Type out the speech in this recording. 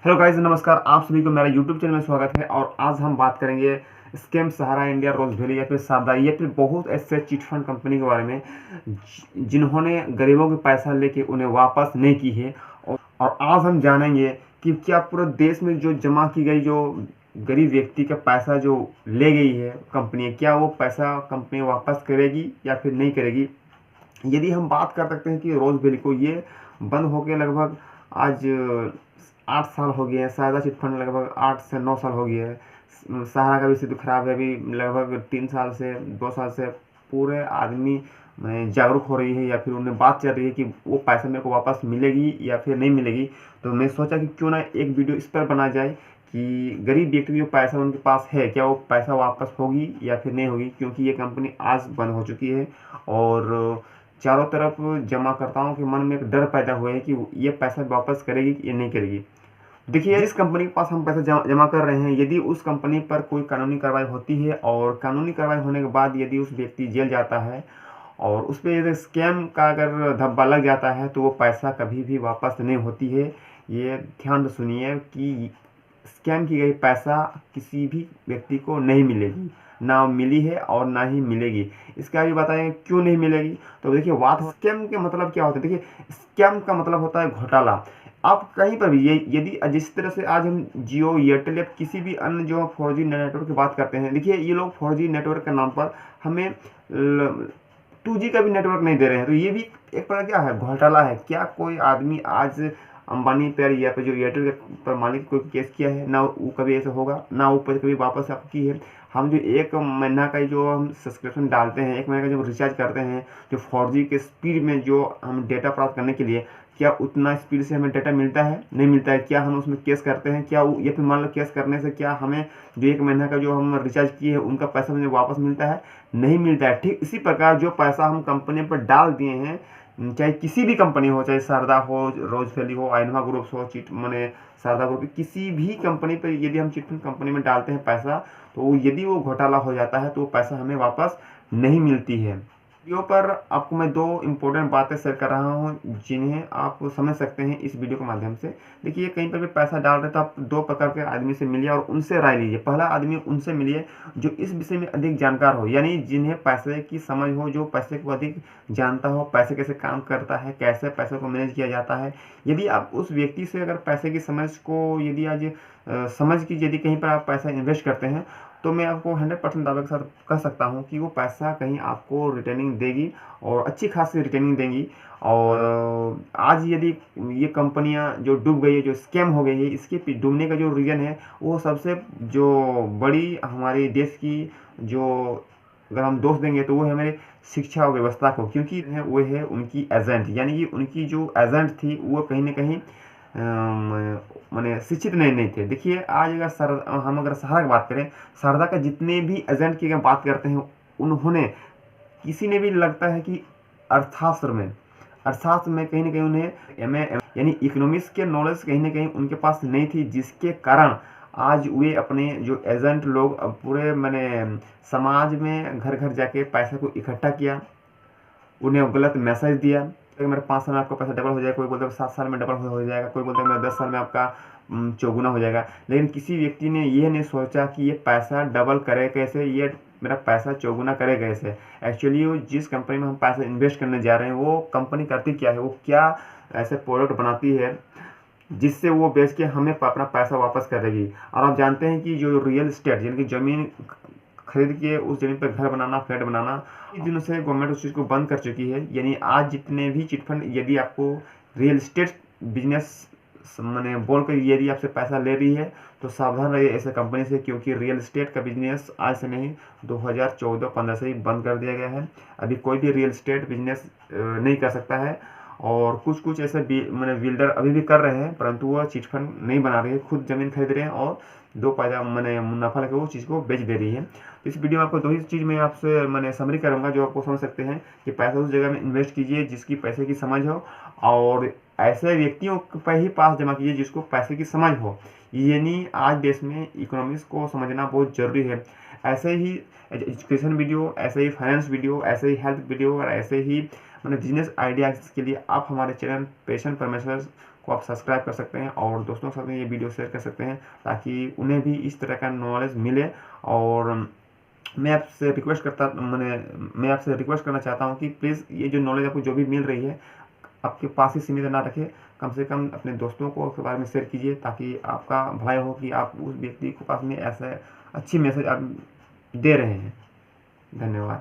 Hello guys, नमस्कार। आप सभी को मेरा यूट्यूब चैनल में स्वागत है। और आज हम बात करेंगे स्कैम सहारा इंडिया, रोज वैली या फिर सारदा या फिर बहुत ऐसे चिट फंड कंपनी के बारे में जिन्होंने गरीबों के पैसा लेके उन्हें वापस नहीं की है। और आज हम जानेंगे कि क्या पूरे देश में जो जमा की गई जो गरीब व्यक्ति का पैसा जो ले गई है कंपनी, क्या वो पैसा कंपनी वापस करेगी या फिर नहीं करेगी। यदि हम बात कर सकते हैं कि रोज वैली को ये बंद होकर लगभग आज 8 साल हो गए हैं। शारदा चिट फंड लगभग 8 से 9 साल हो गए हैं। सहारा का भी स्थिति खराब है, अभी लगभग 3 साल से 2 साल से पूरे आदमी जागरूक हो रही है या फिर उन्हें बात चल रही है कि वो पैसा मेरे को वापस मिलेगी या फिर नहीं मिलेगी। तो मैं सोचा कि क्यों ना एक वीडियो इस पर बना जाए कि गरीब व्यक्ति जो पैसा उनके पास है, क्या वो पैसा वापस होगी या फिर नहीं होगी, क्योंकि ये कंपनी आज बंद हो चुकी है। और चारों तरफ जमाकर्ताओं के मन में एक डर पैदा हुआ है कि ये पैसा वापस करेगी या नहीं करेगी। देखिए, जिस कंपनी के पास हम पैसा जमा कर रहे हैं, यदि उस कंपनी पर कोई कानूनी कार्रवाई होती है और कानूनी कार्रवाई होने के बाद यदि उस व्यक्ति जेल जाता है और उस पर यदि स्कैम का अगर धब्बा लग जाता है तो वो पैसा कभी भी वापस नहीं होती है। ये ध्यान से सुनिए कि स्कैम की गई पैसा किसी भी व्यक्ति को नहीं मिलेगी, ना मिली है और ना ही मिलेगी। इसका भी बताएं क्यों नहीं मिलेगी। तो देखिए, बात स्कैम के मतलब क्या होता है। देखिए, स्कैम का मतलब होता है घोटाला। आप कहीं पर भी ये यदि जिस तरह से आज हम जियो, एयरटेल या किसी भी अन्य जो 4G नेटवर्क की बात करते हैं, देखिए ये लोग 4G नेटवर्क के नाम पर हमें 2G का भी नेटवर्क नहीं दे रहे हैं। तो ये भी एक प्रकार क्या है, घोटाला है। क्या कोई आदमी आज अंबानी पर या फिर जो एयरटेल पर मालिक कोई केस किया है? ना वो कभी ऐसा होगा, ना वो पैसे कभी वापस आप की है। हम जो 1 महीना का जो हम सब्सक्रिप्शन डालते हैं, 1 महीने का जो रिचार्ज करते हैं, जो 4G के स्पीड में जो हम डेटा प्राप्त करने के लिए, क्या उतना स्पीड से हमें डेटा मिलता है? नहीं मिलता है। क्या हम उसमें केस करते हैं? क्या या फिर मान लो केस करने से क्या हमें जो 1 महीना का जो हम रिचार्ज किए हैं उनका पैसा मुझे वापस मिलता है? नहीं मिलता है। ठीक इसी प्रकार जो पैसा हम कंपनी पर डाल दिए हैं, चाहे किसी भी कंपनी हो, चाहे शारदा हो, रोज वैली हो, आइनवा ग्रुप्स हो, चिट मैंने शारदा ग्रुप, किसी भी कंपनी पर यदि हम चिट फंड कंपनी में डालते हैं पैसा, तो यदि वो घोटाला हो जाता है तो वो पैसा हमें वापस नहीं मिलती है। वीडियो पर आपको मैं 2 इम्पोर्टेंट बातें शेयर कर रहा हूं जिन्हें आप समझ सकते हैं इस वीडियो के माध्यम से। देखिए, कहीं पर भी पैसा डाल रहे तो आप 2 प्रकार के आदमी से मिलिए और उनसे राय लीजिए। पहला आदमी उनसे मिलिए जो इस विषय में अधिक जानकार हो, यानी जिन्हें पैसे की समझ हो, जो पैसे को अधिक जानता हो, पैसे कैसे काम करता है, कैसे पैसे को मैनेज किया जाता है। यदि आप उस व्यक्ति से अगर पैसे की समझ को यदि आज समझ की यदि कहीं पर आप पैसा इन्वेस्ट करते हैं, तो मैं आपको 100% दावे के साथ कह सकता हूँ कि वो पैसा कहीं आपको रिटर्निंग देगी और अच्छी खासी रिटर्निंग देंगी। और आज यदि ये कंपनियां जो डूब गई है, जो स्कैम हो गई है, इसके डूबने का जो रीज़न है वो सबसे जो बड़ी हमारे देश की जो अगर हम दोष देंगे तो वो है हमारे शिक्षा व्यवस्था को, क्योंकि वो है उनकी एजेंट, यानी कि उनकी जो एजेंट थी वो कहीं ना कहीं मैंने शिक्षित नहीं थे। देखिए, आज अगर हम अगर सहारा की बात करें, शारदा का जितने भी एजेंट की अगर बात करते हैं, उन्होंने किसी ने भी लगता है कि अर्थशास्त्र में कहीं ना कहीं उन्हें एमए यानी इकोनॉमिक्स के नॉलेज कहीं ना कहीं उनके पास नहीं थी, जिसके कारण आज वे अपने जो एजेंट लोग अब पूरे मैंने समाज में घर घर जाके पैसे को इकट्ठा किया, उन्हें गलत मैसेज दिया कि मेरे 5 साल में आपका पैसा डबल हो जाएगा, कोई बोलता है 7 साल में डबल हो जाएगा, कोई बोलता है मेरे 10 साल में आपका चौगुना हो जाएगा। लेकिन किसी व्यक्ति ने ये नहीं सोचा कि ये पैसा डबल करे कैसे, ये मेरा पैसा चौगुना करे कैसे। एक्चुअली वो जिस कंपनी में हम पैसा इन्वेस्ट करने जा रहे हैं वो कंपनी करती क्या है, वो क्या ऐसे प्रोडक्ट बनाती है जिससे वो बेच के हमें अपना पैसा वापस करेगी। और आप जानते हैं कि जो रियल इस्टेट यानी कि ज़मीन खरीद के उस जमीन पर घर बनाना, फ्लैट बनाना, इस दिनों से गवर्नमेंट उस चीज़ को बंद कर चुकी है। यानी आज जितने भी चिट फंड यदि आपको रियल इस्टेट बिजनेस मैंने बोल कर यदि आपसे पैसा ले रही है तो सावधान रहिए ऐसे कंपनी से, क्योंकि रियल इस्टेट का बिजनेस आज से नहीं 2014-15 से ही बंद कर दिया गया है। अभी कोई भी रियल इस्टेट बिजनेस नहीं कर सकता है। और कुछ कुछ ऐसे मैंने बिल्डर अभी भी कर रहे हैं, परंतु वो चिट फंड नहीं बना रही है, खुद ज़मीन खरीद रहे हैं और 2 पैसा मैंने मुनाफा लेकर वो चीज़ को बेच दे रही है। तो इस वीडियो में आपको 2 ही चीज़ मैं आपसे मैंने समरी करूँगा जो आपको समझ सकते हैं कि पैसा उस जगह में इन्वेस्ट कीजिए जिसकी पैसे की समझ हो, और ऐसे व्यक्तियों पर ही पास जमा कीजिए जिसको पैसे की समझ हो। यानी आज देश में इकोनॉमिक्स को समझना बहुत ज़रूरी है। ऐसे ही एजुकेशन वीडियो, ऐसे ही फाइनेंस वीडियो, ऐसे ही हेल्थ वीडियो और ऐसे ही मैंने बिजनेस आइडियाज़ के लिए आप हमारे चैनल पैशन परमेश्वर को आप सब्सक्राइब कर सकते हैं और दोस्तों के साथ में ये वीडियो शेयर कर सकते हैं ताकि उन्हें भी इस तरह का नॉलेज मिले। और मैं आपसे रिक्वेस्ट करना चाहता हूँ कि प्लीज़ ये जो नॉलेज आपको जो भी मिल रही है आपके पास ही सीमित ना रखें, कम से कम अपने दोस्तों को उसके बारे में शेयर कीजिए ताकि आपका भलाई हो कि आप उस व्यक्ति को पास में ऐसा अच्छी मैसेज आप दे रहे हैं। धन्यवाद।